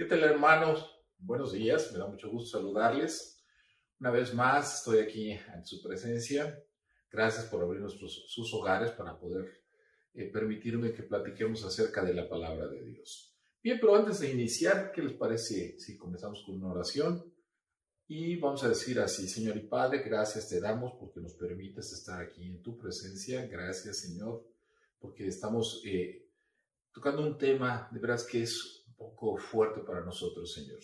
¿Qué tal, hermanos? Buenos días, me da mucho gusto saludarles. Una vez más estoy aquí en su presencia. Gracias por abrirnos sus hogares para poder permitirme que platiquemos acerca de la palabra de Dios. Bien, pero antes de iniciar, ¿qué les parece si comenzamos con una oración? Y vamos a decir así: Señor y Padre, gracias te damos porque nos permites estar aquí en tu presencia. Gracias, Señor, porque estamos tocando un tema de veras que es un poco fuerte para nosotros, Señor.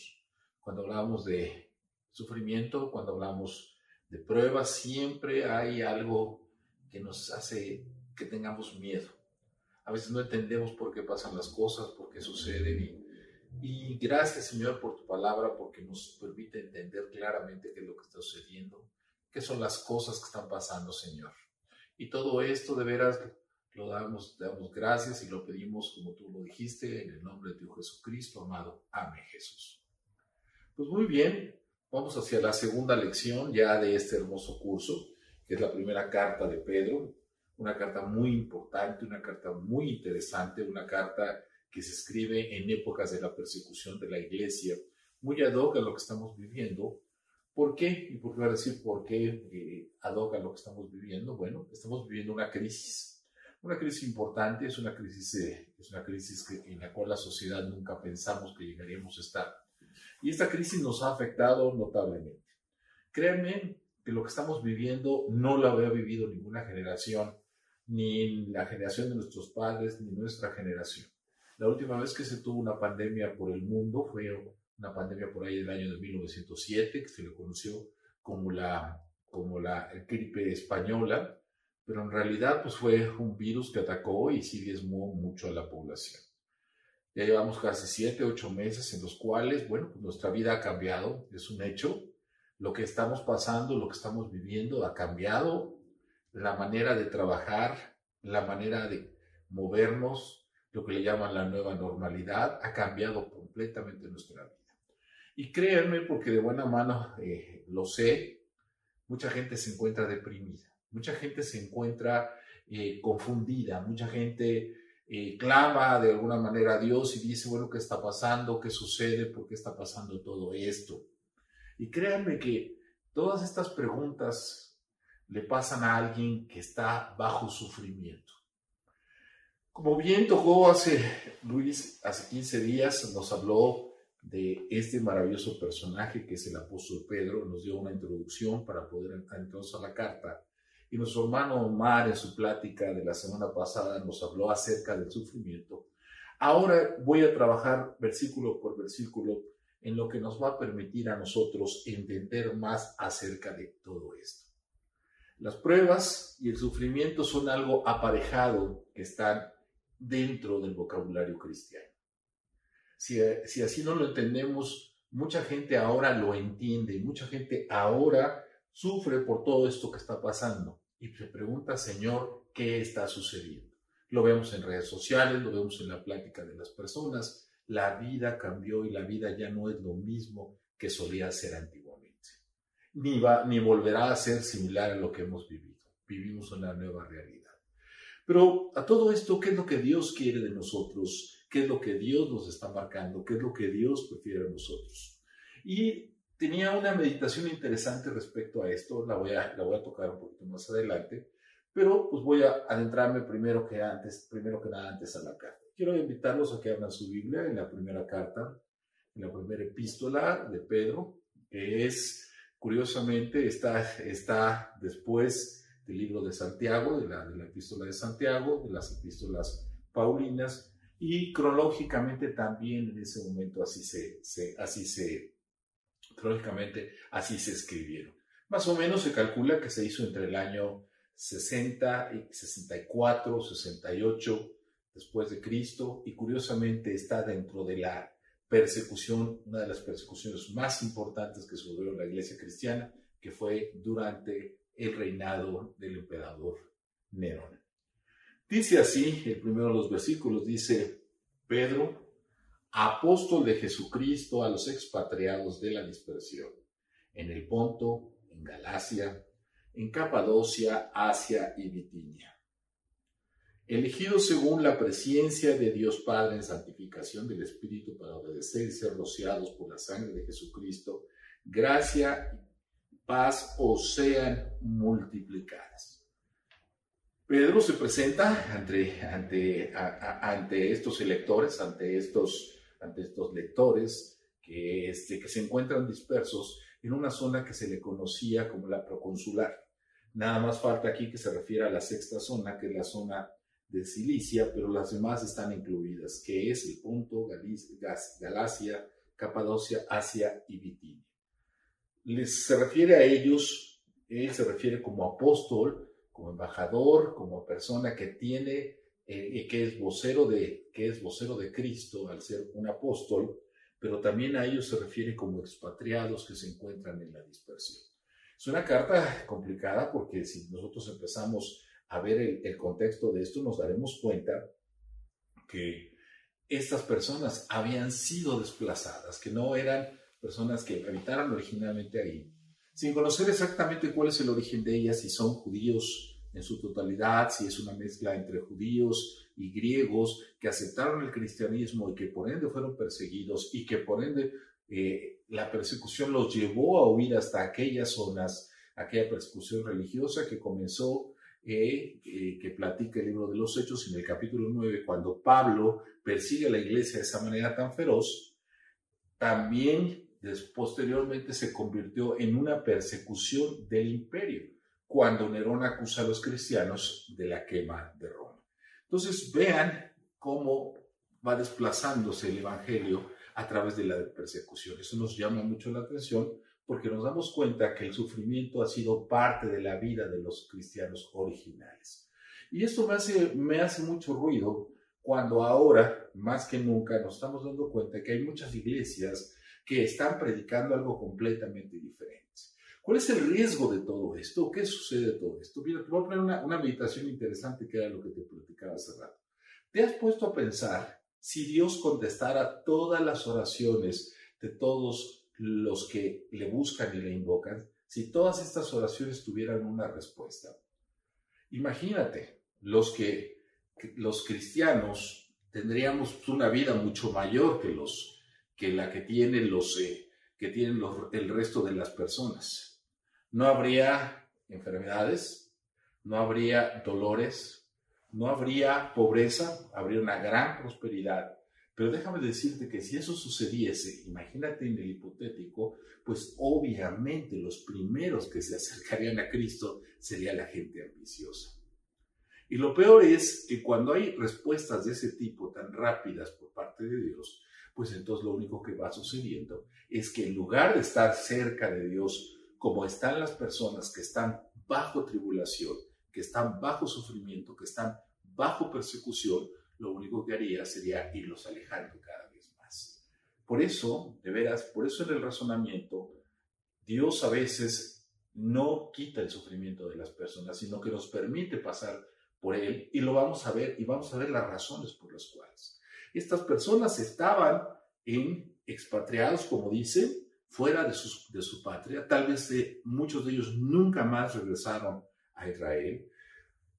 Cuando hablamos de sufrimiento, cuando hablamos de pruebas, siempre hay algo que nos hace que tengamos miedo. A veces no entendemos por qué pasan las cosas, por qué suceden. Y gracias, Señor, por tu palabra, porque nos permite entender claramente qué es lo que está sucediendo, qué son las cosas que están pasando, Señor. Y todo esto de veras lo damos gracias y lo pedimos como tú lo dijiste, en el nombre de tu Jesucristo, amado. Amén, Jesús. Pues muy bien, vamos hacia la segunda lección ya de este hermoso curso, que es la primera carta de Pedro, una carta muy importante, una carta muy interesante, una carta que se escribe en épocas de la persecución de la iglesia, muy ad hoc a lo que estamos viviendo. ¿Por qué? ¿Y por qué va a decir por qué ad hoc a lo que estamos viviendo? Bueno, estamos viviendo una crisis importante, es una crisis en la cual la sociedad nunca pensamos que llegaríamos a estar. Y esta crisis nos ha afectado notablemente. Créanme que lo que estamos viviendo no lo había vivido ninguna generación, ni la generación de nuestros padres, ni nuestra generación. La última vez que se tuvo una pandemia por el mundo fue una pandemia por ahí del año de 1907, que se le conoció como la gripe española, pero en realidad pues fue un virus que atacó y sí diezmó mucho a la población. Ya llevamos casi 7, 8 meses en los cuales, bueno, pues nuestra vida ha cambiado, es un hecho. Lo que estamos pasando, lo que estamos viviendo ha cambiado. La manera de trabajar, la manera de movernos, lo que le llaman la nueva normalidad, ha cambiado completamente nuestra vida. Y créanme, porque de buena mano lo sé, mucha gente se encuentra deprimida, mucha gente se encuentra confundida, mucha gente clama de alguna manera a Dios y dice, bueno, ¿qué está pasando? ¿Qué sucede? ¿Por qué está pasando todo esto? Y créanme que todas estas preguntas le pasan a alguien que está bajo sufrimiento. Como bien tocó Luis, hace 15 días nos habló de este maravilloso personaje que es el apóstol Pedro, nos dio una introducción para poder entrarnos a la carta. Y nuestro hermano Omar, en su plática de la semana pasada, nos habló acerca del sufrimiento. Ahora voy a trabajar versículo por versículo en lo que nos va a permitir a nosotros entender más acerca de todo esto. Las pruebas y el sufrimiento son algo aparejado que están dentro del vocabulario cristiano. Si así no lo entendemos, mucha gente ahora lo entiende, mucha gente ahora sufre por todo esto que está pasando y se pregunta, Señor, ¿qué está sucediendo? Lo vemos en redes sociales, lo vemos en la plática de las personas. La vida cambió y la vida ya no es lo mismo que solía ser antiguamente. Ni volverá a ser similar a lo que hemos vivido. Vivimos una nueva realidad. Pero a todo esto, ¿qué es lo que Dios quiere de nosotros? ¿Qué es lo que Dios nos está marcando? ¿Qué es lo que Dios prefiere de nosotros? Y tenía una meditación interesante respecto a esto, la voy a tocar un poquito más adelante, pero pues voy a adentrarme primero que nada antes a la carta. Quiero invitarlos a que abran su Biblia en la primera carta, en la primera epístola de Pedro, que es, curiosamente, está después del libro de Santiago, de la epístola de Santiago, de las epístolas paulinas, y cronológicamente también en ese momento así se escribieron. Más o menos se calcula que se hizo entre el año 60 y 64, 68 después de Cristo, y curiosamente está dentro de la persecución, una de las persecuciones más importantes que sufrió la iglesia cristiana, que fue durante el reinado del emperador Nerón. Dice así, el primero de los versículos, dice: Pedro, apóstol de Jesucristo a los expatriados de la dispersión, en el Ponto, en Galacia, en Capadocia, Asia y Bitinia, elegidos según la presciencia de Dios Padre en santificación del Espíritu para obedecer y ser rociados por la sangre de Jesucristo, gracia y paz os sean multiplicadas. Pedro se presenta ante estos electores, ante estos lectores que se encuentran dispersos en una zona que se le conocía como la proconsular. Nada más falta aquí que se refiere a la sexta zona, que es la zona de Cilicia, pero las demás están incluidas, que es el Ponto, Galacia, Capadocia, Asia y Bitinia. Se refiere a ellos, él se refiere como apóstol, como embajador, como persona que tiene, que es vocero de Cristo al ser un apóstol, pero también a ellos se refiere como expatriados que se encuentran en la dispersión. Es una carta complicada porque si nosotros empezamos a ver el contexto de esto, nos daremos cuenta que estas personas habían sido desplazadas, que no eran personas que habitaran originalmente ahí, sin conocer exactamente cuál es el origen de ellas, si son judíos en su totalidad, si es una mezcla entre judíos y griegos que aceptaron el cristianismo y que por ende fueron perseguidos y que por ende la persecución los llevó a huir hasta aquellas zonas, aquella persecución religiosa que comenzó, que platica el libro de los Hechos en el capítulo 9, cuando Pablo persigue a la iglesia de esa manera tan feroz. También posteriormente se convirtió en una persecución del imperio, cuando Nerón acusa a los cristianos de la quema de Roma. Entonces vean cómo va desplazándose el evangelio a través de la persecución. Eso nos llama mucho la atención porque nos damos cuenta que el sufrimiento ha sido parte de la vida de los cristianos originales. Y esto me hace mucho ruido cuando ahora, más que nunca, nos estamos dando cuenta que hay muchas iglesias que están predicando algo completamente diferente. ¿Cuál es el riesgo de todo esto? ¿Qué sucede de todo esto? Mira, te voy a poner una meditación interesante que era lo que te platicaba hace rato. ¿Te has puesto a pensar si Dios contestara todas las oraciones de todos los que le buscan y le invocan? Si todas estas oraciones tuvieran una respuesta. Imagínate, los cristianos tendríamos una vida mucho mayor que la que tienen el resto de las personas. No habría enfermedades, no habría dolores, no habría pobreza, habría una gran prosperidad. Pero déjame decirte que si eso sucediese, imagínate en el hipotético, pues obviamente los primeros que se acercarían a Cristo sería la gente ambiciosa. Y lo peor es que cuando hay respuestas de ese tipo tan rápidas por parte de Dios, pues entonces lo único que va sucediendo es que en lugar de estar cerca de Dios, como están las personas que están bajo tribulación, que están bajo sufrimiento, que están bajo persecución, lo único que haría sería irlos alejando cada vez más. Por eso, de veras, por eso en el razonamiento, Dios a veces no quita el sufrimiento de las personas, sino que nos permite pasar por él y lo vamos a ver, y vamos a ver las razones por las cuales. Estas personas estaban expatriados, como dice, fuera de su patria. Tal vez muchos de ellos nunca más regresaron a Israel.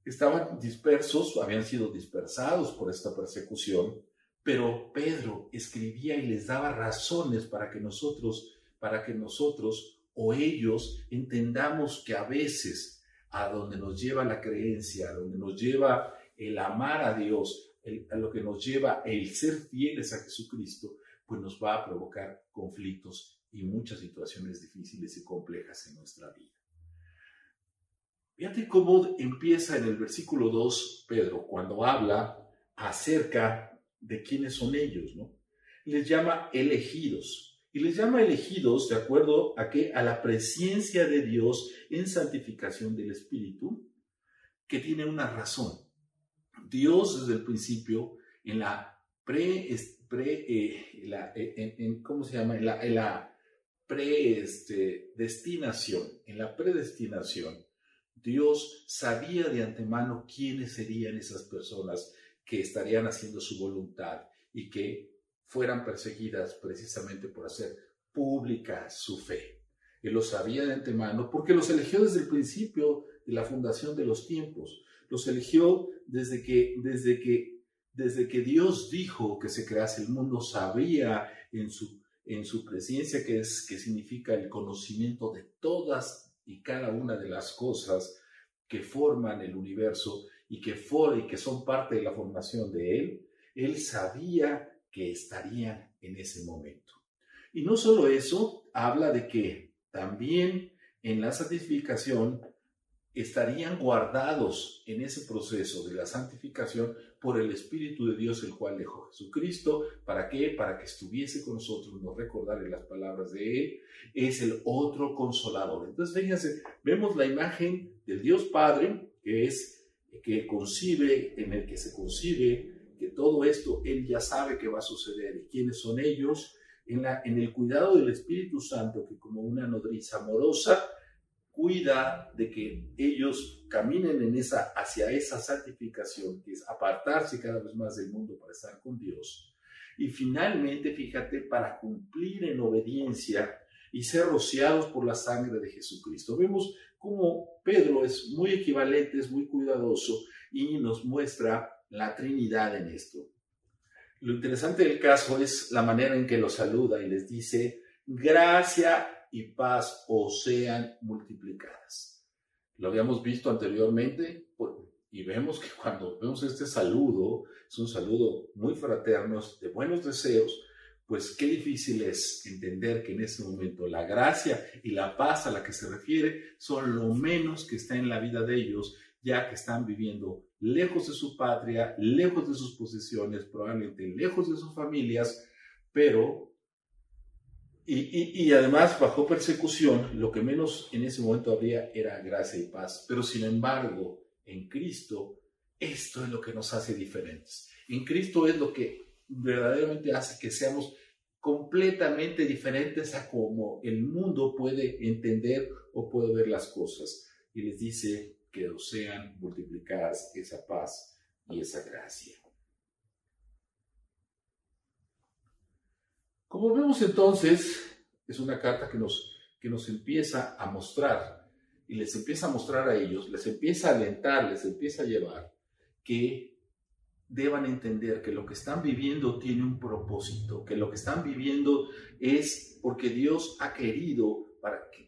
Estaban dispersos, habían sido dispersados por esta persecución, pero Pedro escribía y les daba razones para que nosotros o ellos entendamos que a veces a donde nos lleva la creencia, a donde nos lleva el amar a Dios, a lo que nos lleva el ser fieles a Jesucristo, pues nos va a provocar conflictos y muchas situaciones difíciles y complejas en nuestra vida. Fíjate cómo empieza en el versículo 2 Pedro, cuando habla acerca de quiénes son ellos, ¿no? Les llama elegidos. Y les llama elegidos de acuerdo a la presencia de Dios en santificación del Espíritu, que tiene una razón. Dios desde el principio, en la predestinación, Dios sabía de antemano quiénes serían esas personas que estarían haciendo su voluntad y que fueran perseguidas precisamente por hacer pública su fe. Él lo sabía de antemano porque los eligió desde el principio de la fundación de los tiempos. Los eligió desde que Dios dijo que se crease el mundo, sabía en su presencia, que significa el conocimiento de todas y cada una de las cosas que forman el universo y que son parte de la formación de él. Él sabía que estarían en ese momento. Y no solo eso, habla de que también en la santificación estarían guardados en ese proceso de la santificación por el Espíritu de Dios, el cual dejó Jesucristo. ¿Para qué? Para que estuviese con nosotros, nos recordara las palabras de Él. Es el otro consolador. Entonces, fíjense, vemos la imagen del Dios Padre, que concibe, en el que se concibe que todo esto Él ya sabe que va a suceder. ¿Y quiénes son ellos? En el cuidado del Espíritu Santo, que como una nodriza amorosa cuida de que ellos caminen hacia esa santificación, que es apartarse cada vez más del mundo para estar con Dios. Y finalmente, fíjate, para cumplir en obediencia y ser rociados por la sangre de Jesucristo. Vemos cómo Pedro es muy equivalente, es muy cuidadoso y nos muestra la Trinidad en esto. Lo interesante del caso es la manera en que los saluda y les dice: gracia y paz os sean multiplicadas. Lo habíamos visto anteriormente y vemos que cuando vemos este saludo, es un saludo muy fraterno, de buenos deseos. Pues qué difícil es entender que en ese momento la gracia y la paz a la que se refiere son lo menos que está en la vida de ellos, ya que están viviendo lejos de su patria, lejos de sus posesiones, probablemente lejos de sus familias, pero y además bajo persecución. Lo que menos en ese momento habría era gracia y paz. Pero sin embargo, en Cristo, esto es lo que nos hace diferentes. En Cristo es lo que verdaderamente hace que seamos completamente diferentes a cómo el mundo puede entender o puede ver las cosas. Y les dice que os sean multiplicadas esa paz y esa gracia. Como vemos entonces, es una carta que nos empieza a mostrar, y les empieza a mostrar a ellos, les empieza a alentar, les empieza a llevar, que deban entender que lo que están viviendo tiene un propósito, que lo que están viviendo es porque Dios ha querido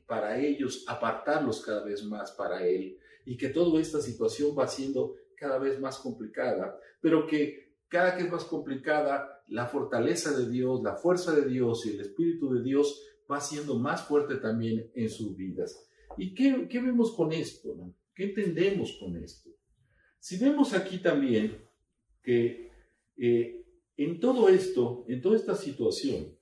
para ellos apartarlos cada vez más para Él, y que toda esta situación va siendo cada vez más complicada, pero que cada vez más complicada, la fortaleza de Dios, la fuerza de Dios y el Espíritu de Dios va siendo más fuerte también en sus vidas. ¿Y qué vemos con esto, ¿no? ¿Qué entendemos con esto? Si vemos aquí también que en todo esto, en toda esta situación,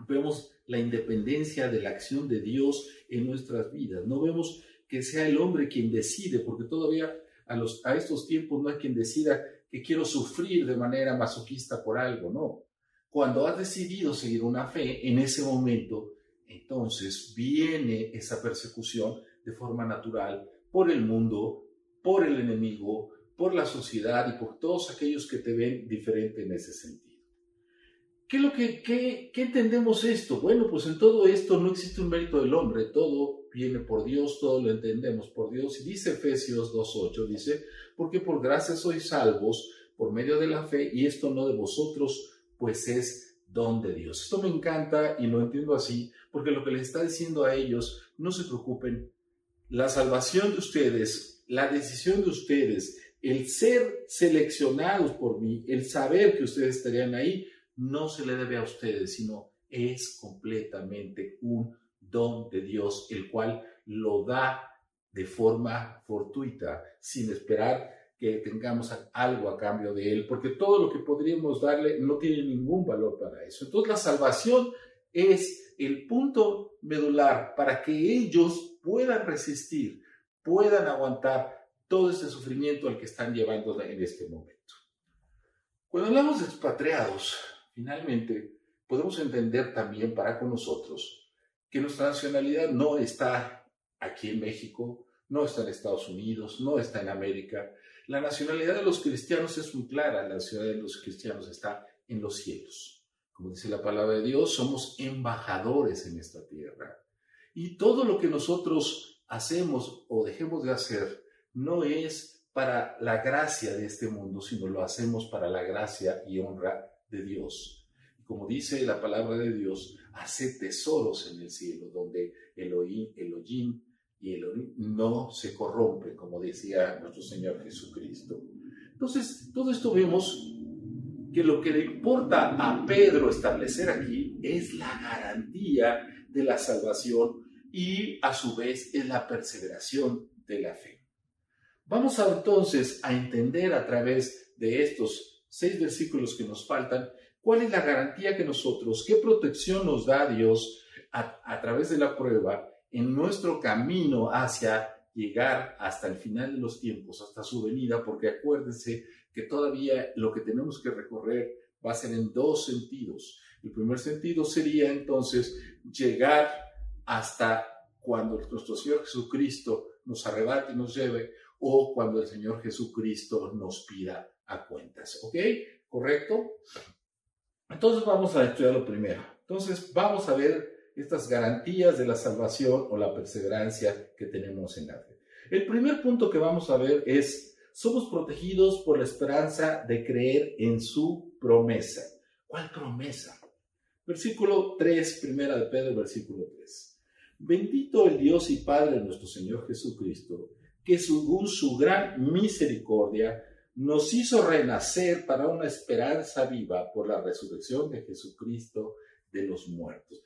vemos la independencia de la acción de Dios en nuestras vidas. No vemos que sea el hombre quien decide, porque todavía a estos tiempos no hay quien decida que quiero sufrir de manera masoquista por algo, no. Cuando has decidido seguir una fe, en ese momento, entonces viene esa persecución de forma natural por el mundo, por el enemigo, por la sociedad y por todos aquellos que te ven diferente en ese sentido. ¿Qué entendemos esto? Bueno, pues en todo esto no existe un mérito del hombre, todo viene por Dios, todo lo entendemos por Dios. Y dice Efesios 2:8, dice, porque por gracia sois salvos por medio de la fe, y esto no de vosotros, pues es don de Dios. Esto me encanta y lo entiendo así, porque lo que les está diciendo a ellos, no se preocupen, la salvación de ustedes, la decisión de ustedes, el ser seleccionados por mí, el saber que ustedes estarían ahí, no se le debe a ustedes, sino es completamente un don de Dios, el cual lo da de forma fortuita, sin esperar que tengamos algo a cambio de Él, porque todo lo que podríamos darle no tiene ningún valor para eso. Entonces la salvación es el punto medular para que ellos puedan resistir, puedan aguantar todo este sufrimiento al que están llevando en este momento. Cuando hablamos de expatriados, finalmente podemos entender también para con nosotros que nuestra nacionalidad no está aquí en México, no está en Estados Unidos, no está en América. La nacionalidad de los cristianos es muy clara, la nacionalidad de los cristianos está en los cielos. Como dice la palabra de Dios, somos embajadores en esta tierra. Y todo lo que nosotros hacemos o dejemos de hacer no es para la gracia de este mundo, sino lo hacemos para la gracia y honra de Dios. Como dice la palabra de Dios, hace tesoros en el cielo, donde Elohim y Elohim no se corrompen, como decía nuestro Señor Jesucristo. Entonces, todo esto vemos que lo que le importa a Pedro establecer aquí es la garantía de la salvación y a su vez es la perseveración de la fe. Vamos entonces a entender a través de estos 6 versículos que nos faltan, cuál es la garantía que nosotros, qué protección nos da Dios a través de la prueba en nuestro camino hacia llegar hasta el final de los tiempos, hasta su venida, porque acuérdense que todavía lo que tenemos que recorrer va a ser en 2 sentidos. El primer sentido sería entonces llegar hasta cuando nuestro Señor Jesucristo nos arrebate y nos lleve, o cuando el Señor Jesucristo nos pida a cuentas. ¿Ok? ¿Correcto? Entonces vamos a estudiar lo primero. Entonces vamos a ver estas garantías de la salvación o la perseverancia que tenemos en la fe. El primer punto que vamos a ver es: somos protegidos por la esperanza de creer en su promesa. ¿Cuál promesa? Versículo 3, primera de Pedro, versículo 3. Bendito el Dios y Padre de nuestro Señor Jesucristo, que según su gran misericordia nos hizo renacer para una esperanza viva por la resurrección de Jesucristo de los muertos.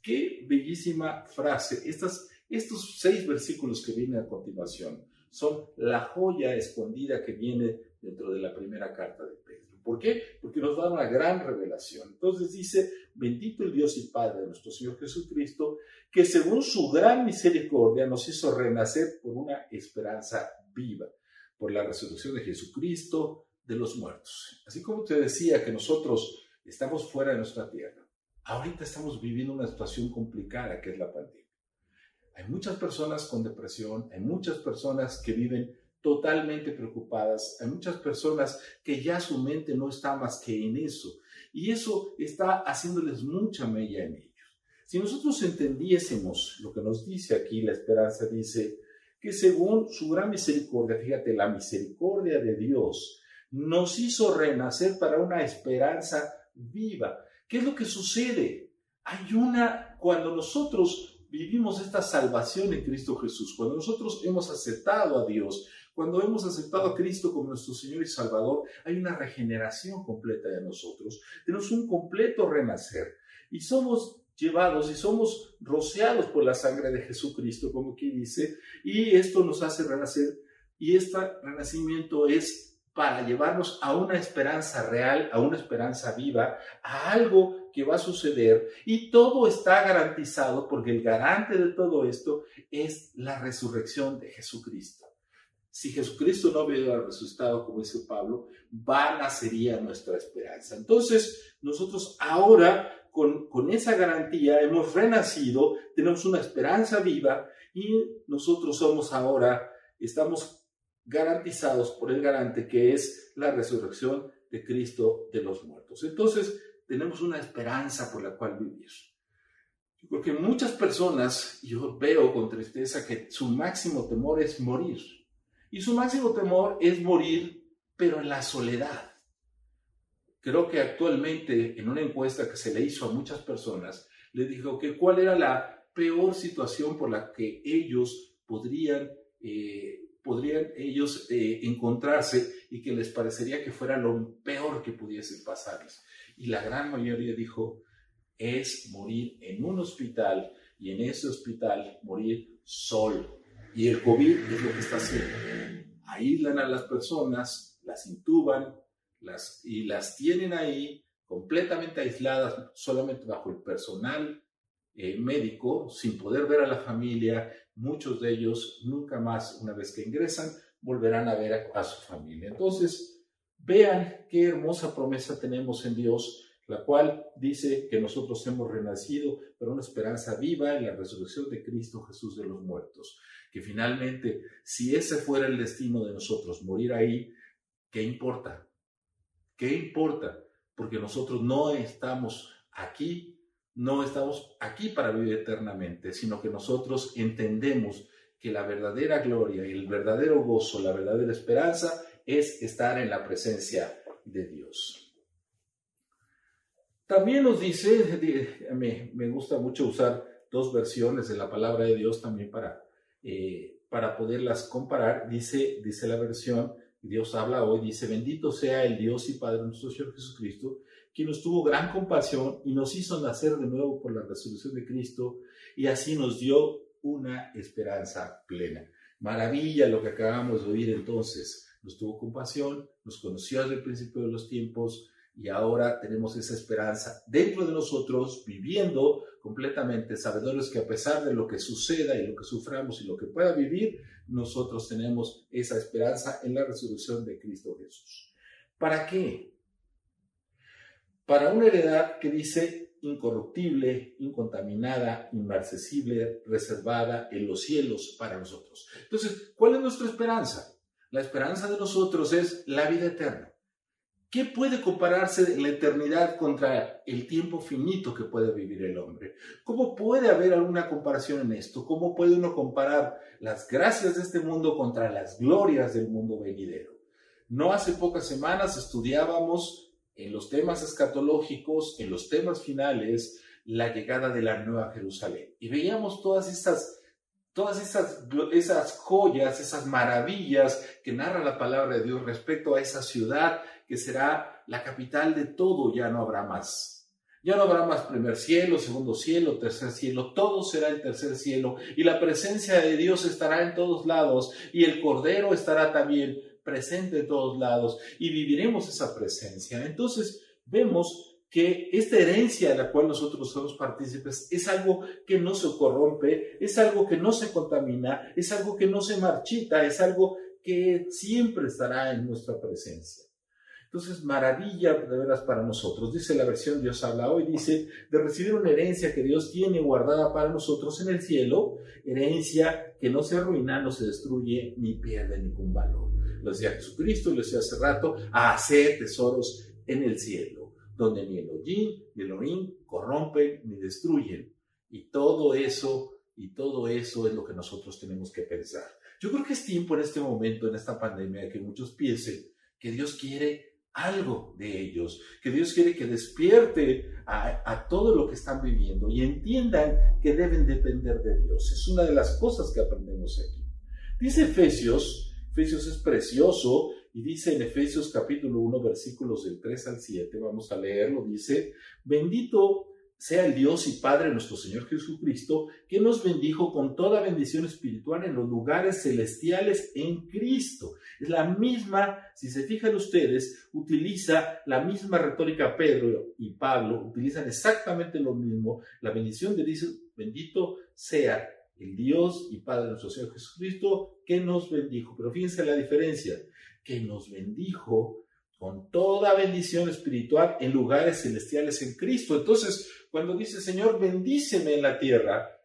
Qué bellísima frase. Estos 6 versículos que vienen a continuación son la joya escondida que viene dentro de la primera carta de Pedro. ¿Por qué? Porque nos da una gran revelación. Entonces dice: bendito el Dios y Padre de nuestro Señor Jesucristo, que según su gran misericordia nos hizo renacer por una esperanza viva, por la resurrección de Jesucristo de los muertos. Así como te decía que nosotros estamos fuera de nuestra tierra, ahorita estamos viviendo una situación complicada que es la pandemia. Hay muchas personas con depresión, hay muchas personas que viven totalmente preocupadas, hay muchas personas que ya su mente no está más que en eso, y eso está haciéndoles mucha mella en ellos. Si nosotros entendiésemos lo que nos dice aquí, la esperanza dice que según su gran misericordia, fíjate, la misericordia de Dios nos hizo renacer para una esperanza viva. ¿Qué es lo que sucede? Cuando nosotros vivimos esta salvación en Cristo Jesús, cuando nosotros hemos aceptado a Dios, cuando hemos aceptado a Cristo como nuestro Señor y Salvador, hay una regeneración completa de nosotros. Tenemos un completo renacer y somos llevados y somos rociados por la sangre de Jesucristo, como aquí dice, y esto nos hace renacer, y este renacimiento es para llevarnos a una esperanza real, a una esperanza viva, a algo que va a suceder, y todo está garantizado porque el garante de todo esto es la resurrección de Jesucristo. Si Jesucristo no hubiera resucitado, como dice Pablo, vana sería nuestra esperanza. Entonces, nosotros ahora, con esa garantía, hemos renacido, tenemos una esperanza viva, y nosotros estamos garantizados por el garante que es la resurrección de Cristo de los muertos. Entonces, tenemos una esperanza por la cual vivir. Porque muchas personas, yo veo con tristeza que su máximo temor es morir. Y su máximo temor es morir, pero en la soledad. Creo que actualmente, en una encuesta que se le hizo a muchas personas, le dijo que cuál era la peor situación por la que ellos podrían encontrarse y que les parecería que fuera lo peor que pudiese pasarles. Y la gran mayoría dijo, es morir en un hospital, y en ese hospital morir solo. Y el COVID es lo que está haciendo. Aíslan a las personas, las intuban y las tienen ahí completamente aisladas, solamente bajo el personal médico, sin poder ver a la familia. Muchos de ellos nunca más, una vez que ingresan, volverán a ver a su familia. Entonces, vean qué hermosa promesa tenemos en Dios, la cual dice que nosotros hemos renacido para una esperanza viva en la resurrección de Cristo Jesús de los muertos. Que finalmente, si ese fuera el destino de nosotros, morir ahí, ¿qué importa? ¿Qué importa? Porque nosotros no estamos aquí para vivir eternamente, sino que nosotros entendemos que la verdadera gloria, el verdadero gozo, la verdadera esperanza es estar en la presencia de Dios. También nos dice, me gusta mucho usar dos versiones de la palabra de Dios también para poderlas comparar. Dice la versión, Dios habla hoy, dice: bendito sea el Dios y Padre de nuestro Señor Jesucristo, quien nos tuvo gran compasión y nos hizo nacer de nuevo por la resurrección de Cristo, y así nos dio una esperanza plena. Maravilla lo que acabamos de oír entonces. Nos tuvo compasión, nos conoció desde el principio de los tiempos, y ahora tenemos esa esperanza dentro de nosotros, viviendo completamente sabedores que a pesar de lo que suceda y lo que suframos y lo que pueda vivir, nosotros tenemos esa esperanza en la resurrección de Cristo Jesús. ¿Para qué? Para una heredad que dice incorruptible, incontaminada, inmarcesible, reservada en los cielos para nosotros. Entonces, ¿cuál es nuestra esperanza? La esperanza de nosotros es la vida eterna. ¿Qué puede compararse la eternidad contra el tiempo finito que puede vivir el hombre? ¿Cómo puede haber alguna comparación en esto? ¿Cómo puede uno comparar las gracias de este mundo contra las glorias del mundo venidero? No hace pocas semanas estudiábamos en los temas escatológicos, en los temas finales, la llegada de la Nueva Jerusalén. Y veíamos todas esas joyas, esas maravillas que narra la palabra de Dios respecto a esa ciudad que será la capital de todo. Ya no habrá más. Ya no habrá más primer cielo, segundo cielo, tercer cielo. Todo será el tercer cielo. Y la presencia de Dios estará en todos lados. Y el Cordero estará también presente en todos lados. Y viviremos esa presencia. Entonces vemos que esta herencia de la cual nosotros somos partícipes es algo que no se corrompe, es algo que no se contamina, es algo que no se marchita, es algo que siempre estará en nuestra presencia. Entonces, maravilla de veras para nosotros. Dice la versión Dios habla hoy, dice, de recibir una herencia que Dios tiene guardada para nosotros en el cielo, herencia que no se arruina, no se destruye, ni pierde ningún valor. Lo decía Jesucristo, lo decía hace rato, hacer tesoros en el cielo, donde ni el hollín ni el orín corrompen ni destruyen. Y todo eso es lo que nosotros tenemos que pensar. Yo creo que es tiempo en este momento, en esta pandemia, que muchos piensen que Dios quiere algo de ellos, que Dios quiere que despierte a todo lo que están viviendo y entiendan que deben depender de Dios. Es una de las cosas que aprendemos aquí. Dice Efesios es precioso, y dice en Efesios capítulo 1, versículos del 3 al 7, vamos a leerlo, dice: bendito sea el Dios y Padre de nuestro Señor Jesucristo, que nos bendijo con toda bendición espiritual en los lugares celestiales en Cristo. Es la misma, si se fijan ustedes, utiliza la misma retórica Pedro y Pablo, utilizan exactamente lo mismo. La bendición de Dios, bendito sea el Dios y Padre de nuestro Señor Jesucristo, que nos bendijo. Pero fíjense la diferencia, que nos bendijo con toda bendición espiritual en lugares celestiales en Cristo. Entonces, cuando dice, Señor, bendíceme en la tierra,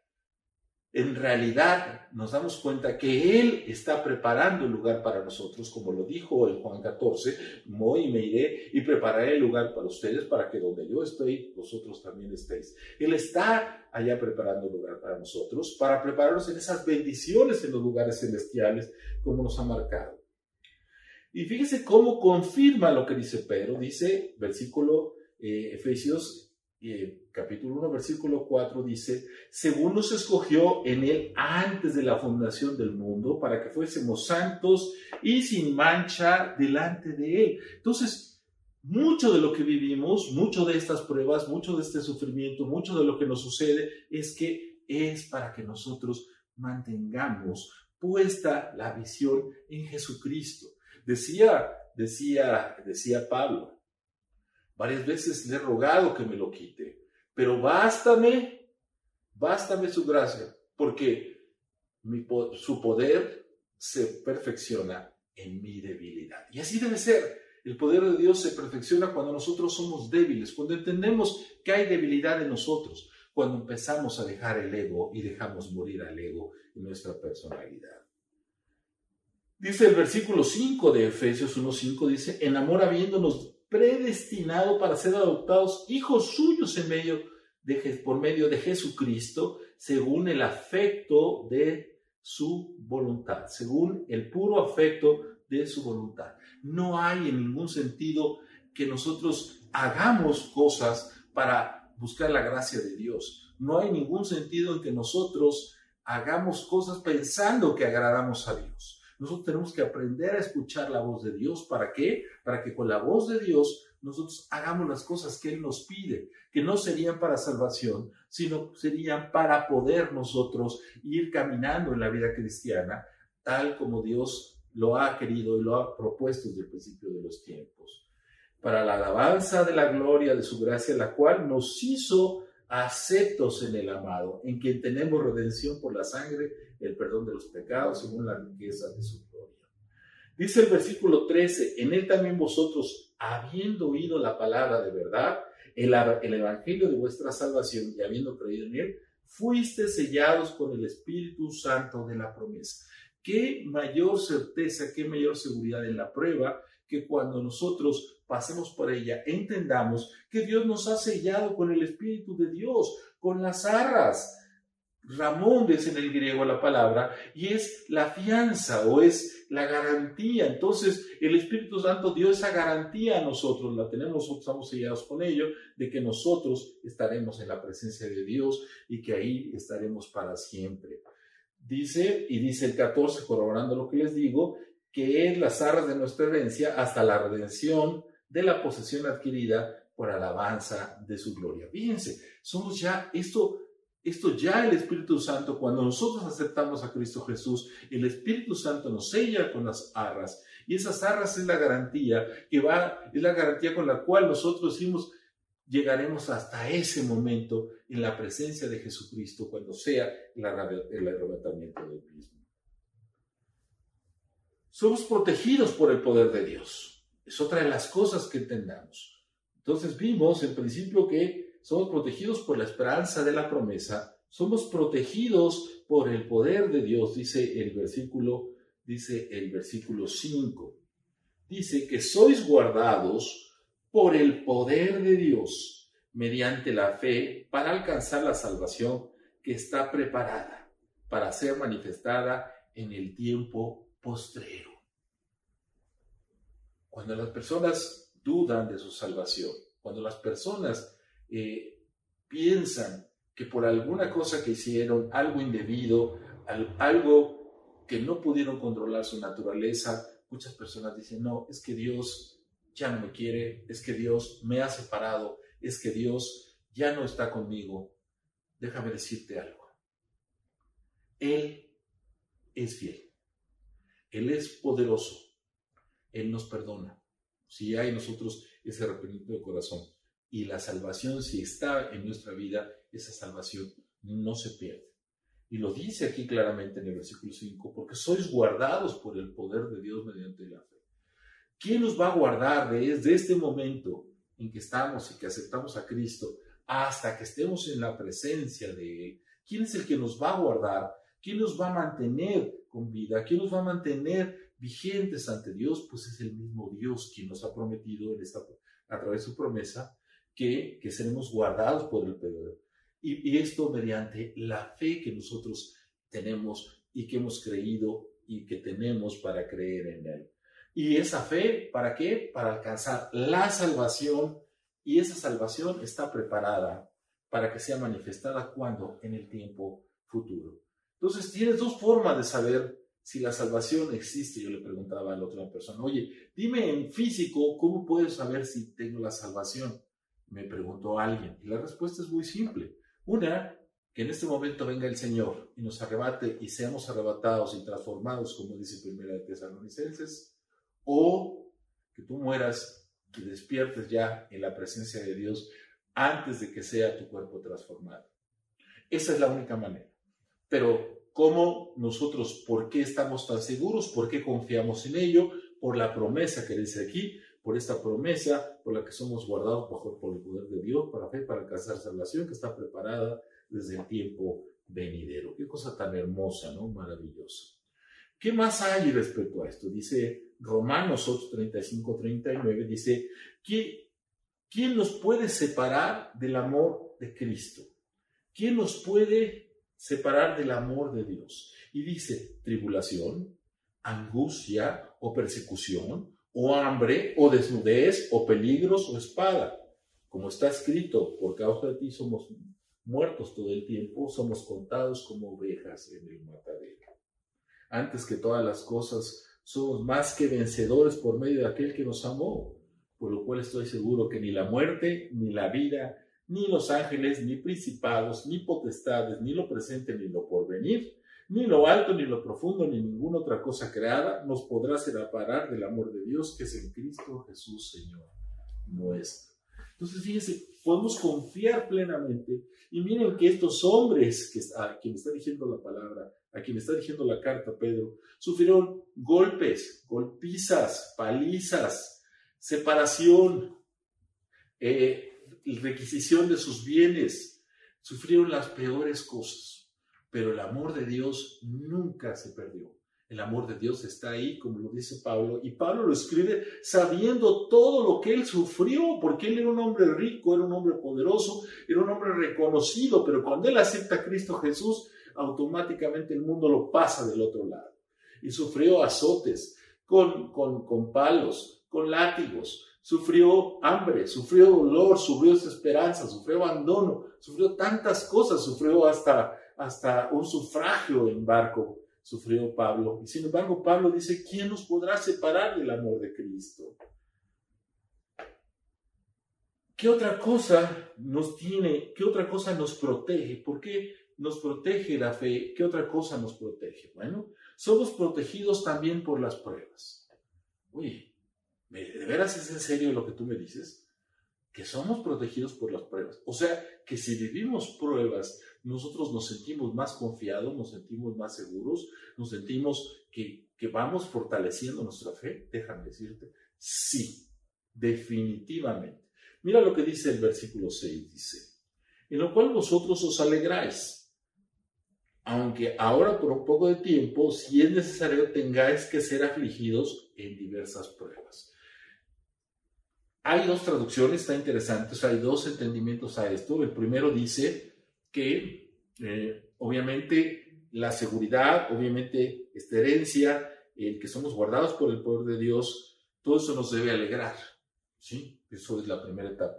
en realidad nos damos cuenta que Él está preparando el lugar para nosotros, como lo dijo en Juan 14, voy y me iré y prepararé el lugar para ustedes, para que donde yo estoy, vosotros también estéis. Él está allá preparando el lugar para nosotros, para prepararnos en esas bendiciones en los lugares celestiales, como nos ha marcado. Y fíjese cómo confirma lo que dice Pedro. Dice, Efesios capítulo 1, versículo 4, dice: según nos escogió en Él antes de la fundación del mundo, para que fuésemos santos y sin mancha delante de Él. Entonces, mucho de lo que vivimos, mucho de estas pruebas, mucho de este sufrimiento, mucho de lo que nos sucede, es para que nosotros mantengamos puesta la visión en Jesucristo. Decía Pablo, varias veces le he rogado que me lo quite, pero bástame su gracia, porque su poder se perfecciona en mi debilidad. Y así debe ser. El poder de Dios se perfecciona cuando nosotros somos débiles, cuando entendemos que hay debilidad en nosotros, cuando empezamos a dejar el ego y dejamos morir al ego en nuestra personalidad. Dice el versículo 5 de Efesios 1:5, dice: en amor habiéndonos predestinado para ser adoptados hijos suyos por medio de Jesucristo, según el afecto de su voluntad, según el puro afecto de su voluntad. No hay en ningún sentido que nosotros hagamos cosas para buscar la gracia de Dios. No hay ningún sentido en que nosotros hagamos cosas pensando que agradamos a Dios. Nosotros tenemos que aprender a escuchar la voz de Dios. ¿Para qué? Para que con la voz de Dios nosotros hagamos las cosas que Él nos pide, que no serían para salvación, sino serían para poder nosotros ir caminando en la vida cristiana, tal como Dios lo ha querido y lo ha propuesto desde el principio de los tiempos. Para la alabanza de la gloria de su gracia, la cual nos hizo aceptos en el amado, en quien tenemos redención por la sangre, el perdón de los pecados, según la riqueza de su gloria. Dice el versículo 13, en él también vosotros, habiendo oído la palabra de verdad, el evangelio de vuestra salvación, y habiendo creído en él, fuiste sellados con el Espíritu Santo de la promesa. ¿Qué mayor certeza, qué mayor seguridad en la prueba que cuando nosotros pasemos por ella, entendamos que Dios nos ha sellado con el Espíritu de Dios, con las arras? Ramón es en el griego la palabra, y es la fianza o es la garantía. Entonces el Espíritu Santo dio esa garantía a nosotros, la tenemos, nosotros estamos sellados con ello, de que nosotros estaremos en la presencia de Dios y que ahí estaremos para siempre. Dice el 14, corroborando lo que les digo, que es las arras de nuestra herencia hasta la redención de la posesión adquirida por alabanza de su gloria. Fíjense, somos ya esto ya el Espíritu Santo, cuando nosotros aceptamos a Cristo Jesús, el Espíritu Santo nos sella con las arras, y esas arras es la garantía es la garantía con la cual nosotros decimos, llegaremos hasta ese momento en la presencia de Jesucristo, cuando sea el arrebatamiento del mismo. Somos protegidos por el poder de Dios. Es otra de las cosas que entendamos. Entonces vimos en principio que somos protegidos por la esperanza de la promesa, somos protegidos por el poder de Dios, dice el versículo 5. Dice que sois guardados por el poder de Dios mediante la fe para alcanzar la salvación que está preparada para ser manifestada en el tiempo postrero. Cuando las personas dudan de su salvación, cuando las personas piensan que por alguna cosa que hicieron, algo indebido, algo que no pudieron controlar su naturaleza, muchas personas dicen, no, es que Dios ya no me quiere, es que Dios me ha separado, es que Dios ya no está conmigo. Déjame decirte algo. Él es fiel. Él es poderoso. Él nos perdona. Si hay en nosotros ese arrepentimiento de corazón. Y la salvación, si está en nuestra vida, esa salvación no se pierde. Y lo dice aquí claramente en el versículo 5, porque sois guardados por el poder de Dios mediante la fe. ¿Quién nos va a guardar desde este momento en que estamos y que aceptamos a Cristo hasta que estemos en la presencia de Él? ¿Quién es el que nos va a guardar? ¿Quién nos va a mantener con vida? ¿Quién nos va a mantener vigentes ante Dios? Pues es el mismo Dios quien nos ha prometido a través de su promesa que seremos guardados por el poder. Y esto mediante la fe que nosotros tenemos y que hemos creído y que tenemos para creer en Él. Y esa fe, ¿para qué? Para alcanzar la salvación, y esa salvación está preparada para que sea manifestada ¿cuándo? En el tiempo futuro. Entonces tienes dos formas de saber si la salvación existe. Yo le preguntaba a la otra persona, oye, dime en físico, ¿cómo puedo saber si tengo la salvación? Me preguntó alguien, y la respuesta es muy simple. Una, que en este momento venga el Señor y nos arrebate y seamos arrebatados y transformados, como dice Primera de Tesalonicenses, o que tú mueras y despiertes ya en la presencia de Dios antes de que sea tu cuerpo transformado. Esa es la única manera. Pero ¿cómo nosotros, por qué estamos tan seguros? ¿Por qué confiamos en ello? Por la promesa que dice aquí, por esta promesa por la que somos guardados por el poder de Dios, para fe, para alcanzar salvación que está preparada desde el tiempo venidero. Qué cosa tan hermosa, ¿no? Maravillosa. ¿Qué más hay respecto a esto? Dice Romanos 8:35-39, dice, ¿quién nos puede separar del amor de Cristo? ¿Quién nos puede separar del amor de Dios? Y dice tribulación, angustia o persecución, o hambre, o desnudez, o peligros, o espada. Como está escrito, por causa de ti somos muertos todo el tiempo, somos contados como ovejas en el matadero. Antes que todas las cosas, somos más que vencedores por medio de aquel que nos amó, por lo cual estoy seguro que ni la muerte, ni la vida, ni los ángeles, ni principados, ni potestades, ni lo presente, ni lo porvenir, ni lo alto, ni lo profundo, ni ninguna otra cosa creada nos podrá separar del amor de Dios que es en Cristo Jesús, Señor nuestro. Entonces, fíjense, podemos confiar plenamente. Y miren que estos hombres, a quien está diciendo la palabra, a quien está diciendo la carta Pedro, sufrieron golpes, golpizas, palizas, separación, requisición de sus bienes. Sufrieron las peores cosas. Pero el amor de Dios nunca se perdió. El amor de Dios está ahí, como lo dice Pablo, y Pablo lo escribe sabiendo todo lo que él sufrió, porque él era un hombre rico, era un hombre poderoso, era un hombre reconocido, pero cuando él acepta a Cristo Jesús, automáticamente el mundo lo pasa del otro lado. Y sufrió azotes con palos, con látigos, sufrió hambre, sufrió dolor, sufrió desesperanza, sufrió abandono, sufrió tantas cosas, sufrió hasta un sufragio en barco, sufrió Pablo. Y sin embargo, Pablo dice, ¿quién nos podrá separar del amor de Cristo? ¿Qué otra cosa nos tiene? ¿Qué otra cosa nos protege? ¿Por qué nos protege la fe? ¿Qué otra cosa nos protege? Bueno, somos protegidos también por las pruebas. Uy, ¿de veras es en serio lo que tú me dices? Que somos protegidos por las pruebas. O sea, que si vivimos pruebas, nosotros nos sentimos más confiados, nos sentimos más seguros, nos sentimos que vamos fortaleciendo nuestra fe. Déjame decirte, sí, definitivamente. Mira lo que dice el versículo 6, dice, en lo cual vosotros os alegráis, aunque ahora por un poco de tiempo, si es necesario, tengáis que ser afligidos en diversas pruebas. Hay dos traducciones, está interesante, o sea, hay dos entendimientos a esto. El primero dice que obviamente la seguridad, obviamente esta herencia, el que somos guardados por el poder de Dios, todo eso nos debe alegrar, ¿sí? Eso es la primera etapa.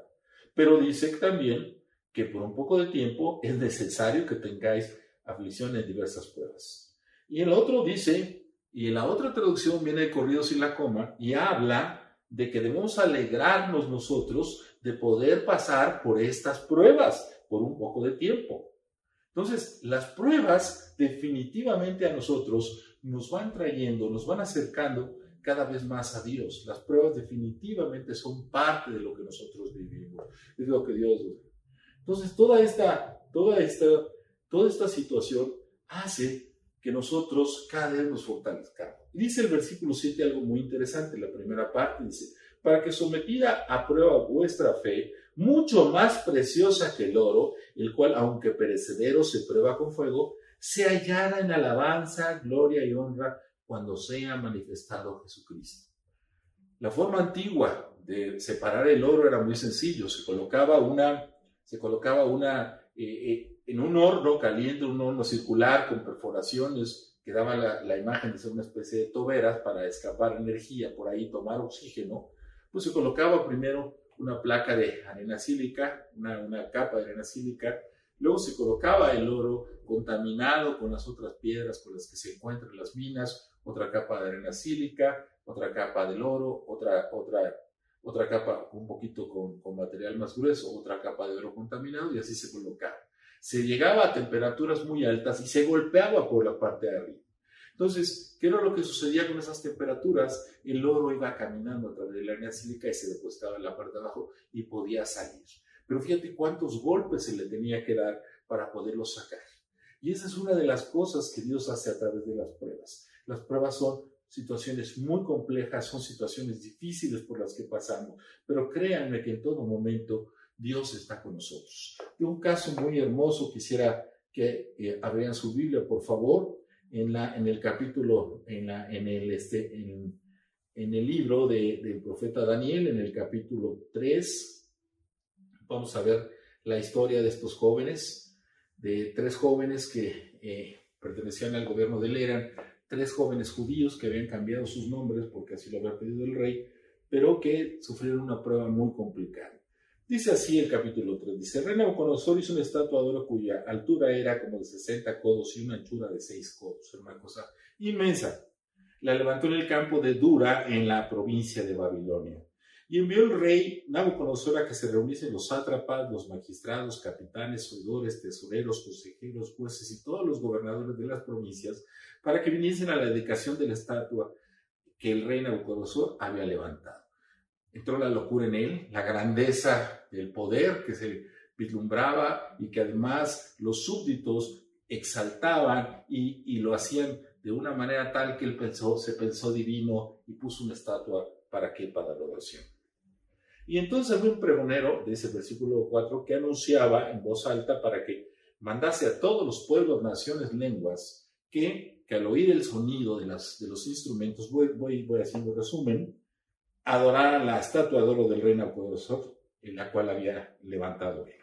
Pero dice también que por un poco de tiempo es necesario que tengáis aflicción en diversas pruebas. Y el otro dice, y en la otra traducción viene de corrido sin la coma, y habla de que debemos alegrarnos nosotros de poder pasar por estas pruebas por un poco de tiempo. Entonces, las pruebas definitivamente a nosotros nos van trayendo, nos van acercando cada vez más a Dios. Las pruebas definitivamente son parte de lo que nosotros vivimos, es lo que Dios nos da. Entonces, toda esta situación hace que nosotros cada vez nos fortalezcamos. Dice el versículo 7 algo muy interesante, la primera parte dice, para que sometida a prueba vuestra fe, mucho más preciosa que el oro, el cual, aunque perecedero, se prueba con fuego, se hallará en alabanza, gloria y honra cuando sea manifestado Jesucristo. La forma antigua de separar el oro era muy sencillo, se colocaba en un horno caliente, un horno circular con perforaciones que daba la imagen de ser una especie de toberas para escapar energía, por ahí tomar oxígeno. Pues se colocaba primero una placa de arena sílica, una capa de arena sílica, luego se colocaba el oro contaminado con las otras piedras con las que se encuentran las minas, otra capa de arena sílica, otra capa del oro, otra capa un poquito con material más grueso, otra capa de oro contaminado, y así se colocaba. Se llegaba a temperaturas muy altas y se golpeaba por la parte de arriba. Entonces, ¿qué era lo que sucedía con esas temperaturas? El oro iba caminando a través de la arena sílica y se depositaba en la parte de abajo y podía salir. Pero fíjate cuántos golpes se le tenía que dar para poderlo sacar. Y esa es una de las cosas que Dios hace a través de las pruebas. Las pruebas son situaciones muy complejas, son situaciones difíciles por las que pasamos, pero créanme que en todo momento Dios está con nosotros. De un caso muy hermoso, quisiera que abrieran su Biblia, por favor, en el capítulo, en el libro del profeta Daniel, en el capítulo 3, vamos a ver la historia de estos jóvenes, de tres jóvenes que pertenecían al gobierno de él eran 3 jóvenes judíos que habían cambiado sus nombres porque así lo había pedido el rey, pero que sufrieron una prueba muy complicada. Dice así el capítulo 3, dice, el rey Nabucodonosor hizo una estatua de oro cuya altura era como de 60 codos y una anchura de 6 codos, era una cosa inmensa. La levantó en el campo de Dura, en la provincia de Babilonia. Y envió el rey Nabucodonosor a que se reuniesen los sátrapas, los magistrados, capitanes, oidores, tesoreros, consejeros, jueces y todos los gobernadores de las provincias para que viniesen a la dedicación de la estatua que el rey Nabucodonosor había levantado. Entró la locura en él, la grandeza del poder que se vislumbraba y que además los súbditos exaltaban y lo hacían de una manera tal que él se pensó divino y puso una estatua para la adoración. Y entonces había un pregonero, de ese versículo 4, que anunciaba en voz alta para que mandase a todos los pueblos, naciones, lenguas, que al oír el sonido de los instrumentos, voy haciendo resumen, adoraran la estatua de oro del rey Nabucodonosor, en la cual había levantado él.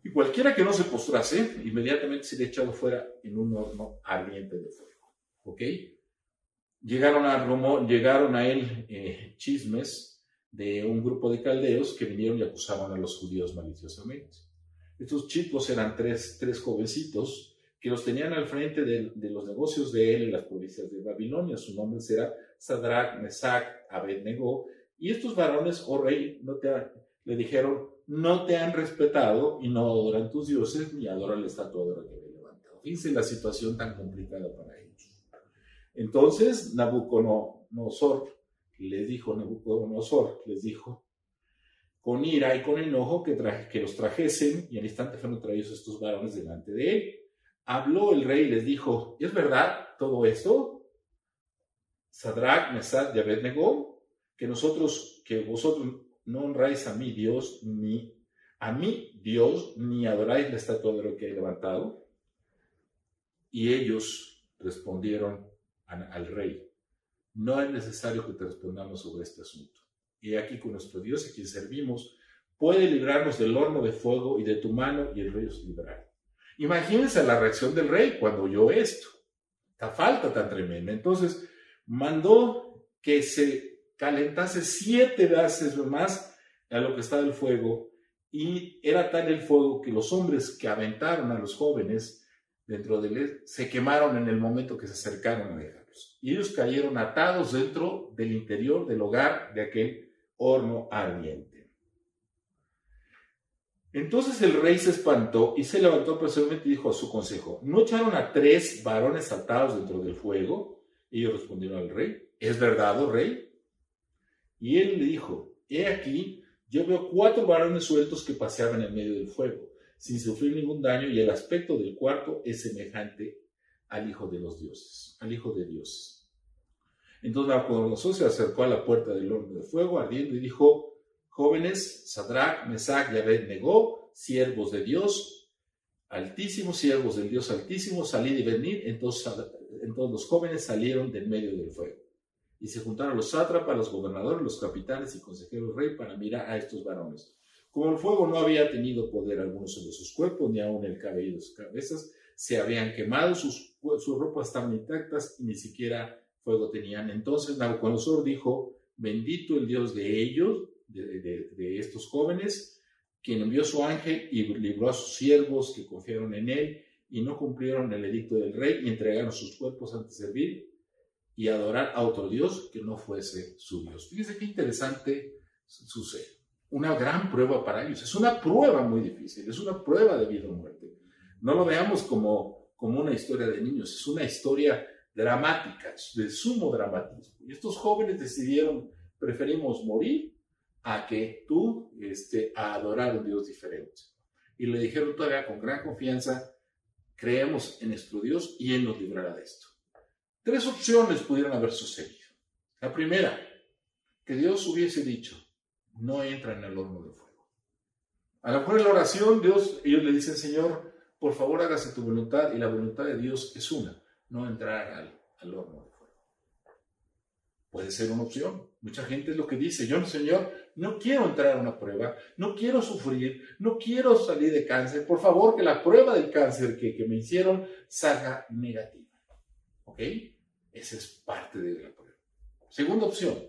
Y cualquiera que no se postrase, inmediatamente sería echado fuera en un horno ardiente de fuego. ¿Ok? Llegaron a él chismes de un grupo de caldeos que vinieron y acusaban a los judíos maliciosamente. Estos chicos eran tres jovencitos que los tenían al frente de los negocios de él en las provincias de Babilonia. Su nombre era Sadrach, Mesach, Abednego. Y estos varones, oh rey, le dijeron, no te han respetado y no adoran tus dioses ni adoran la estatua de oro que había levantado. Fíjense la situación tan complicada para ellos. Entonces Nabucodonosor les dijo con ira y con enojo que los trajesen, y al instante fueron traídos estos varones delante de él. Habló el rey y les dijo, ¿es verdad todo esto? Sadrach, Mesach y Abednego, que vosotros no honráis a mi Dios, ni adoráis la estatua de oro que he levantado. Y ellos respondieron al rey, no es necesario que te respondamos sobre este asunto. Y aquí con nuestro Dios, a quien servimos, puede librarnos del horno de fuego y de tu mano, y el rey os librará. Imagínense la reacción del rey cuando oyó esto, esta falta tan tremenda. Entonces mandó que se calentase 7 veces más a lo que estaba el fuego, y era tal el fuego que los hombres que aventaron a los jóvenes dentro de él se quemaron en el momento que se acercaron a dejarlos. Y ellos cayeron atados dentro del interior del hogar de aquel horno ardiente. Entonces el rey se espantó y se levantó personalmente y dijo a su consejo, ¿no echaron a 3 varones atados dentro del fuego? Y ellos respondieron al rey, ¿es verdad, oh rey? Y él le dijo, he aquí, yo veo 4 varones sueltos que paseaban en medio del fuego, sin sufrir ningún daño, y el aspecto del cuarto es semejante al Hijo de los dioses, al Hijo de Dios. Entonces Nabucodonosor se acercó a la puerta del horno de fuego ardiendo y dijo, jóvenes, Sadrach, Mesach y Abednego, siervos de Dios Altísimo, siervos del Dios Altísimo, salid y venid. Entonces los jóvenes salieron del medio del fuego. Y se juntaron los sátrapas, los gobernadores, los capitanes y consejeros del rey para mirar a estos varones. Como el fuego no había tenido poder alguno sobre sus cuerpos, ni aun el cabello de sus cabezas, se habían quemado, sus ropas estaban intactas y ni siquiera fuego tenían. Entonces Nabucodonosor dijo, bendito el Dios de ellos, de estos jóvenes, quien envió su ángel y libró a sus siervos que confiaron en él y no cumplieron el edicto del rey y entregaron sus cuerpos antes de servir y adorar a otro Dios que no fuese su Dios. Fíjense qué interesante sucede. Una gran prueba para ellos. Es una prueba muy difícil, es una prueba de vida o muerte. No lo veamos como una historia de niños, es una historia dramática, de sumo dramatismo. Y estos jóvenes decidieron, preferimos morir a que a adorar a un Dios diferente. Y le dijeron todavía con gran confianza, creemos en nuestro Dios y Él nos librará de esto. 3 opciones pudieron haber sucedido. La primera, que Dios hubiese dicho, no entra en el horno de fuego. A lo mejor en la oración, ellos le dicen, Señor, por favor hágase tu voluntad, y la voluntad de Dios es una, no entrar al horno de fuego. Puede ser una opción. Mucha gente es lo que dice: yo, Señor, no quiero entrar a una prueba, no quiero sufrir, no quiero salir de cáncer. Por favor, que la prueba del cáncer que me hicieron salga negativa. ¿Ok? Esa es parte de la prueba. Segunda opción,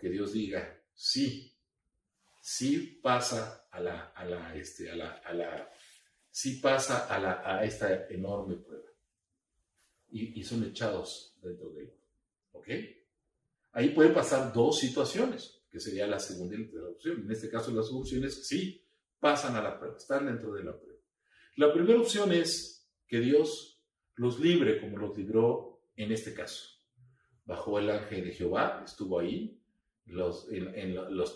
que Dios diga: sí, sí pasa a esta enorme prueba. Y son echados dentro de él. ¿Ok? Ahí pueden pasar dos situaciones, que sería la segunda y la tercera opción. En este caso, las dos opciones sí pasan a la prueba, están dentro de la prueba. La primera opción es que Dios los libre, como los libró en este caso. Bajó el ángel de Jehová, estuvo ahí. Los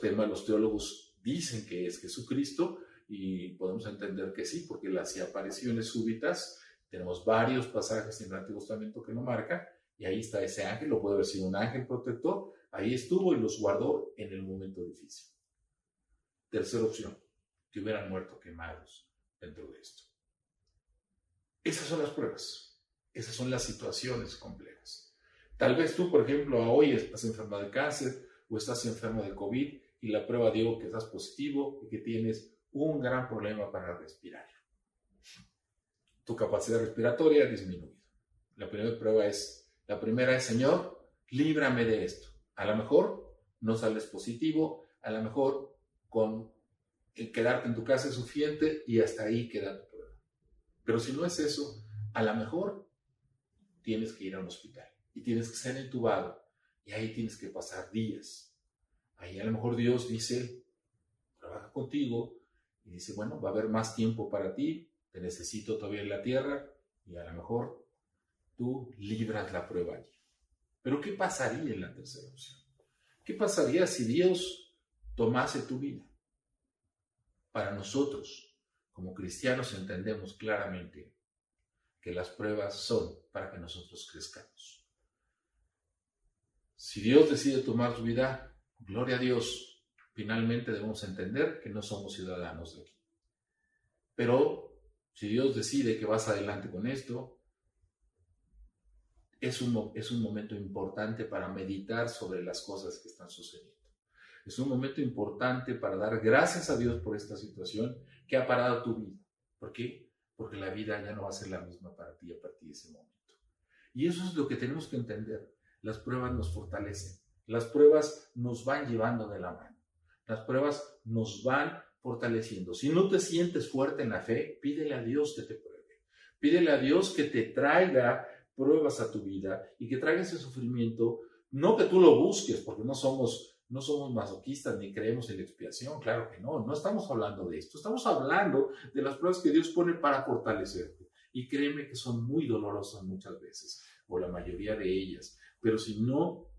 teólogos dicen que es Jesucristo, y podemos entender que sí, porque él hacía apariciones súbitas. Tenemos varios pasajes en el Antiguo Testamento que lo marcan. Y ahí está ese ángel, lo puede haber sido un ángel protector, ahí estuvo y los guardó en el momento difícil. Tercera opción, que hubieran muerto quemados dentro de esto. Esas son las pruebas, esas son las situaciones complejas. Tal vez tú, por ejemplo, hoy estás enfermo de cáncer o estás enfermo de COVID y la prueba dio que estás positivo y que tienes un gran problema para respirar. Tu capacidad respiratoria ha disminuido. La primera es: Señor, líbrame de esto. A lo mejor no sales positivo, a lo mejor con quedarte en tu casa es suficiente y hasta ahí queda tu prueba. Pero si no es eso, a lo mejor tienes que ir a un hospital y tienes que ser entubado y ahí tienes que pasar días. Ahí a lo mejor Dios dice, trabaja contigo y dice: bueno, va a haber más tiempo para ti, te necesito todavía en la tierra, y a lo mejor tú libras la prueba allí. Pero ¿qué pasaría en la tercera opción? ¿Qué pasaría si Dios tomase tu vida? Para nosotros, como cristianos, entendemos claramente que las pruebas son para que nosotros crezcamos. Si Dios decide tomar tu vida, gloria a Dios. Finalmente debemos entender que no somos ciudadanos de aquí. Pero si Dios decide que vas adelante con esto, es un momento importante para meditar sobre las cosas que están sucediendo. Es un momento importante para dar gracias a Dios por esta situación que ha parado tu vida. ¿Por qué? Porque la vida ya no va a ser la misma para ti a partir de ese momento. Y eso es lo que tenemos que entender. Las pruebas nos fortalecen. Las pruebas nos van llevando de la mano. Las pruebas nos van fortaleciendo. Si no te sientes fuerte en la fe, pídele a Dios que te pruebe. Pídele a Dios que te traiga pruebas a tu vida y que traiga ese sufrimiento. No que tú lo busques, porque no somos masoquistas ni creemos en la expiación. Claro que no estamos hablando de esto. Estamos hablando de las pruebas que Dios pone para fortalecerte. Y créeme que son muy dolorosas muchas veces, o la mayoría de ellas. Pero si no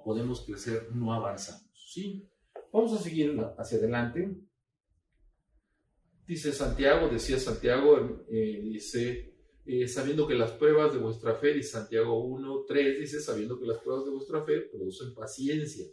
podemos crecer, no avanzamos, ¿sí? Vamos a seguir hacia adelante. Decía Santiago, sabiendo que las pruebas de vuestra fe, dice Santiago 1:3, dice: sabiendo que las pruebas de vuestra fe producen paciencia.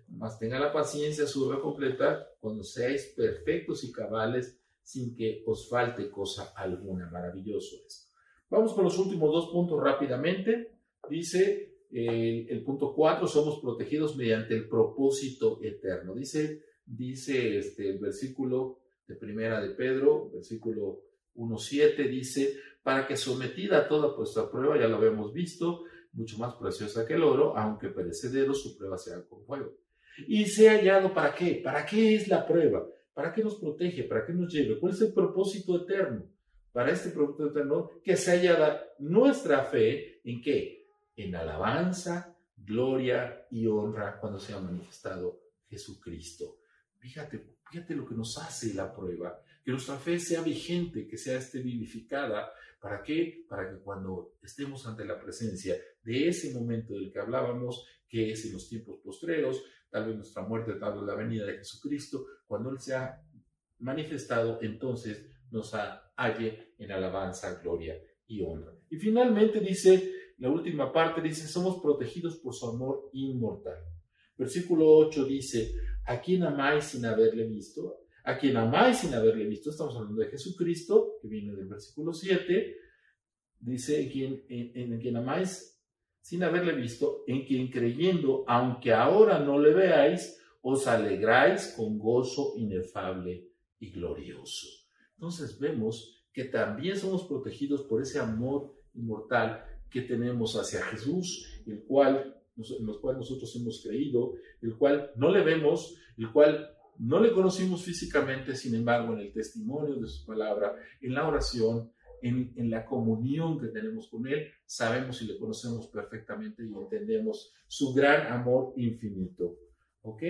Mas tenga la paciencia su obra completa cuando seáis perfectos y cabales, sin que os falte cosa alguna. Maravilloso es. Vamos con los últimos dos puntos rápidamente. Dice el punto 4, somos protegidos mediante el propósito eterno. Dice el versículo de primera de Pedro, versículo 1:7, dice: para que sometida a toda vuestra prueba, ya lo habíamos visto, mucho más preciosa que el oro, aunque perecedero, su prueba sea con fuego. Y sea hallado, ¿para qué? ¿Para qué es la prueba? ¿Para qué nos protege? ¿Para qué nos lleva? ¿Cuál es el propósito eterno? Para este propósito eterno, que se hallada nuestra fe, ¿en qué? En alabanza, gloria y honra cuando sea manifestado Jesucristo. Fíjate lo que nos hace la prueba, que nuestra fe sea vigente, que sea vivificada. ¿Para qué? Para que cuando estemos ante la presencia de ese momento del que hablábamos, que es en los tiempos postreros, tal vez nuestra muerte, tal vez la venida de Jesucristo, cuando Él sea manifestado, entonces nos halle en alabanza, gloria y honra. Y finalmente dice, la última parte dice: somos protegidos por su amor inmortal. Versículo 8 dice: ¿a quién amáis sin haberle visto? ¿A quién amáis sin haberle visto? Estamos hablando de Jesucristo, que viene del versículo 7. Dice: en quien amáis sin haberle visto, en quien creyendo, aunque ahora no le veáis, os alegráis con gozo inefable y glorioso. Entonces vemos que también somos protegidos por ese amor inmortal que tenemos hacia Jesús, en el cual nosotros hemos creído, el cual no le vemos, el cual no le conocimos físicamente, sin embargo, en el testimonio de su palabra, en la oración, en la comunión que tenemos con Él, sabemos y le conocemos perfectamente y entendemos su gran amor infinito. ¿Ok?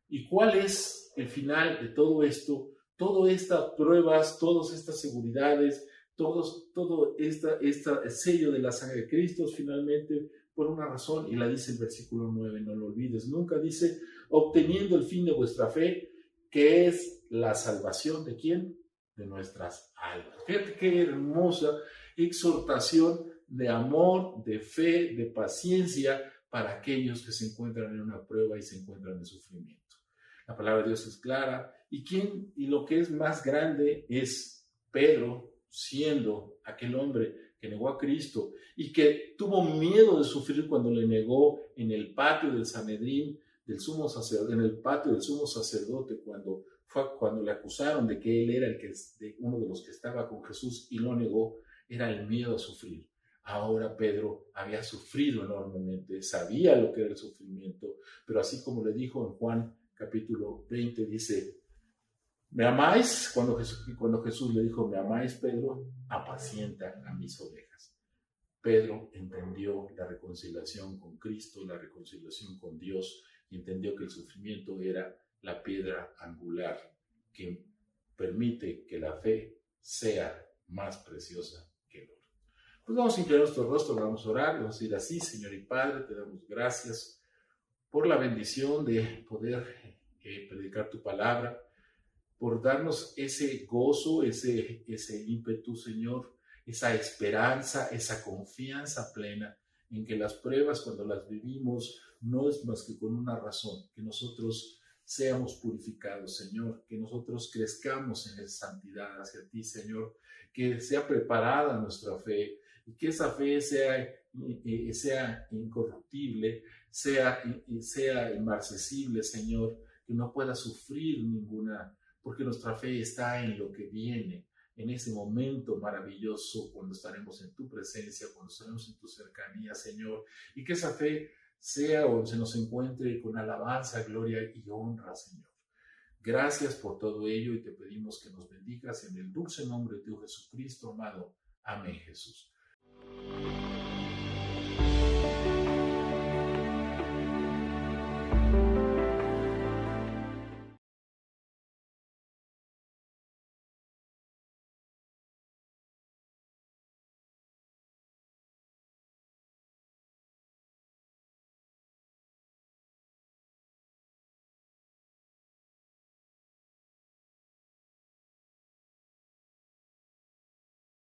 ¿Y cuál es el final de todo esto? Todas estas pruebas, todas estas seguridades, todo este sello de la sangre de Cristo, finalmente, por una razón, y la dice el versículo 9, no lo olvides nunca, dice, obteniendo el fin de vuestra fe, que es la salvación ¿de quién? De nuestras almas. Fíjate qué hermosa exhortación de amor, de fe, de paciencia para aquellos que se encuentran en una prueba y se encuentran en sufrimiento. La palabra de Dios es clara, y lo que es más grande es Pedro, siendo aquel hombre que negó a Cristo y que tuvo miedo de sufrir cuando le negó en el patio del Sanedrín, en el patio del sumo sacerdote, cuando le acusaron de que él era uno de los que estaba con Jesús y lo negó, era el miedo a sufrir. Ahora Pedro había sufrido enormemente, sabía lo que era el sufrimiento, pero así como le dijo en Juan capítulo 20, dice, ¿me amáis? Cuando Jesús le dijo, ¿me amáis, Pedro? Apacienta a mis ovejas. Pedro entendió la reconciliación con Cristo, la reconciliación con Dios, y entendió que el sufrimiento era la piedra angular que permite que la fe sea más preciosa que el oro. Pues vamos a inclinar nuestro rostro, vamos a orar, vamos a ir así, Señor y Padre, te damos gracias por la bendición de poder predicar tu palabra, por darnos ese gozo, ese ímpetu, Señor, esa esperanza, esa confianza plena en que las pruebas, cuando las vivimos, no es más que con una razón, que nosotros seamos purificados, Señor, que nosotros crezcamos en esa santidad hacia ti, Señor, que sea preparada nuestra fe y que esa fe sea incorruptible, sea inmarcesible, Señor, que no pueda sufrir ninguna, porque nuestra fe está en lo que viene, en ese momento maravilloso cuando estaremos en tu presencia, cuando estaremos en tu cercanía, Señor, y que esa fe sea o se nos encuentre con alabanza, gloria y honra, Señor. Gracias por todo ello y te pedimos que nos bendigas en el dulce nombre de tu Jesucristo, amado. Amén, Jesús.